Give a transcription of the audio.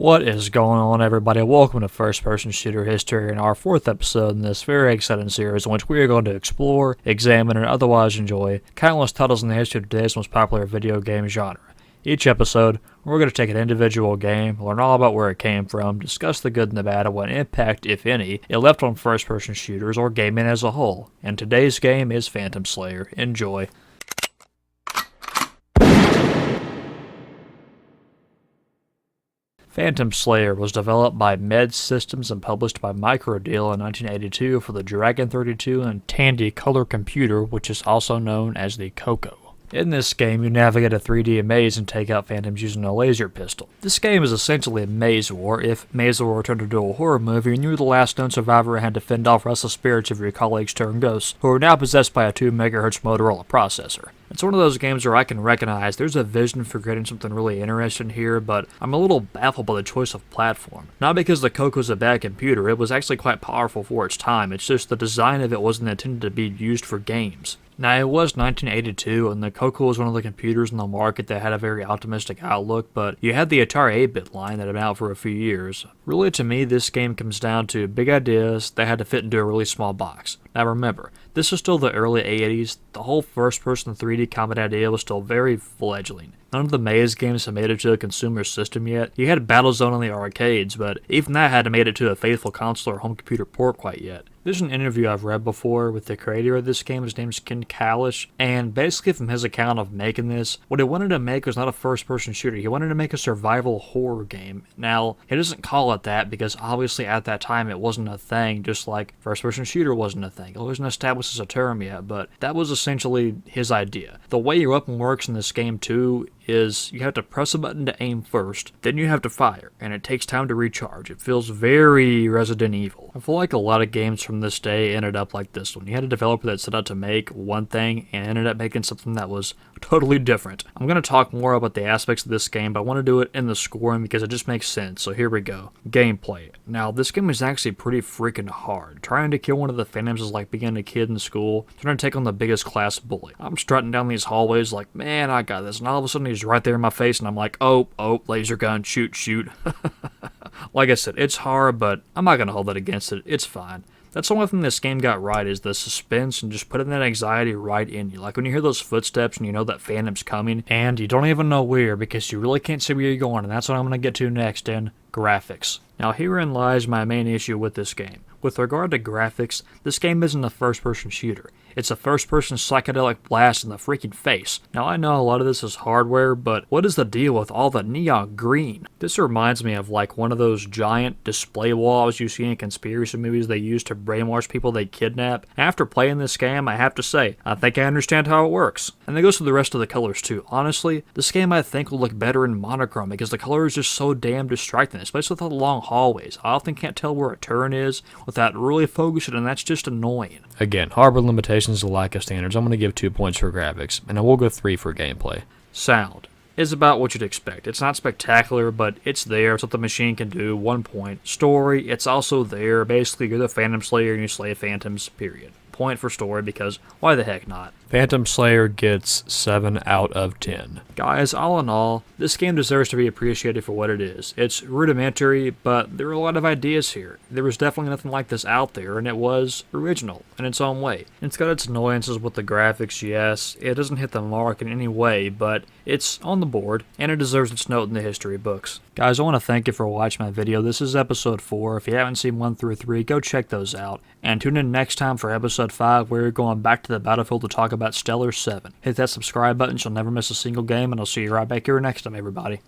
What is going on, everybody? Welcome to First Person Shooter History and our fourth episode in this very exciting series in which we are going to explore, examine, and otherwise enjoy countless titles in the history of today's most popular video game genre. Each episode, we're going to take an individual game, learn all about where it came from, discuss the good and the bad, and what impact, if any, it left on first-person shooters or gaming as a whole. And today's game is Phantom Slayer. Enjoy. Phantom Slayer was developed by Med Systems and published by Microdeal in 1982 for the Dragon 32 and Tandy color computer, which is also known as the Coco. In this game, you navigate a 3D maze and take out phantoms using a laser pistol. This game is essentially a maze war if Maze War turned into a horror movie and you were the last known survivor and had to fend off restless spirits of your colleagues turned ghosts, who are now possessed by a 2 MHz Motorola processor. It's one of those games where I can recognize there's a vision for creating something really interesting here, but I'm a little baffled by the choice of platform. Not because the Coco's a bad computer, it was actually quite powerful for its time, it's just the design of it wasn't intended to be used for games. Now, it was 1982, and the Coco was one of the computers in the market that had a very optimistic outlook, but you had the Atari 8-bit line that had been out for a few years. Really, to me, this game comes down to big ideas that had to fit into a really small box. Now remember, this is still the early 80s, the whole first-person 3D combat idea was still very fledgling. None of the maze games had made it to a consumer system yet. You had Battlezone on the arcades, but even that hadn't made it to a faithful console or home computer port quite yet. There's an interview I've read before with the creator of this game, his name's Ken Kalish, and basically from his account of making this, what he wanted to make was not a first-person shooter, he wanted to make a survival horror game. Now, he doesn't call it that because obviously at that time it wasn't a thing, just like first-person shooter wasn't a thing. It wasn't established as a term yet, but that was essentially his idea. The way your weapon works in this game too is you have to press a button to aim first, then you have to fire, and it takes time to recharge. It feels very Resident Evil. I feel like a lot of games from this day ended up like this one. You had a developer that set out to make one thing and ended up making something that was totally different. I'm going to talk more about the aspects of this game, but I want to do it in the scoring because it just makes sense, so here we go. Gameplay. Now, this game is actually pretty freaking hard. Trying to kill one of the phantoms is like being a kid in school, trying to take on the biggest class bully. I'm strutting down these hallways like, man, I got this, and all of a sudden he's right there in my face, and I'm like, oh, laser gun, shoot. Like I said, it's hard, but I'm not going to hold that against it. It's fine. That's the one thing this game got right is the suspense and just putting that anxiety right in you. Like when you hear those footsteps and you know that phantom's coming and you don't even know where because you really can't see where you're going, and that's what I'm going to get to next in graphics. Now herein lies my main issue with this game. With regard to graphics, this game isn't a first-person shooter. It's a first-person psychedelic blast in the freaking face. Now I know a lot of this is hardware, but what is the deal with all the neon green? This reminds me of like one of those giant display walls you see in conspiracy movies they use to brainwash people they kidnap. After playing this game, I have to say, I think I understand how it works. And that goes for the rest of the colors too. Honestly, this game I think will look better in monochrome because the color is just so damn distracting, especially with all the long hallways. I often can't tell where a turn is without really focusing, and that's just annoying. Again, hardware limitations, the lack of standards. I'm going to give 2 points for graphics, and I will go 3 for gameplay. Sound is about what you'd expect. It's not spectacular, but it's there. It's what the machine can do. 1 point. Story, it's also there. Basically, you're the Phantom Slayer and you slay phantoms, period. Point for story because why the heck not? Phantom Slayer gets 7 out of 10. Guys, all in all, this game deserves to be appreciated for what it is. It's rudimentary, but there are a lot of ideas here. There was definitely nothing like this out there, and it was original in its own way. It's got its annoyances with the graphics, yes. It doesn't hit the mark in any way, but it's on the board, and it deserves its note in the history books. Guys, I want to thank you for watching my video. This is episode 4. If you haven't seen 1 through 3, go check those out. And tune in next time for episode 5, where we're going back to the battlefield to talk about Stellar 7. Hit that subscribe button so you'll never miss a single game, and I'll see you right back here next time, everybody.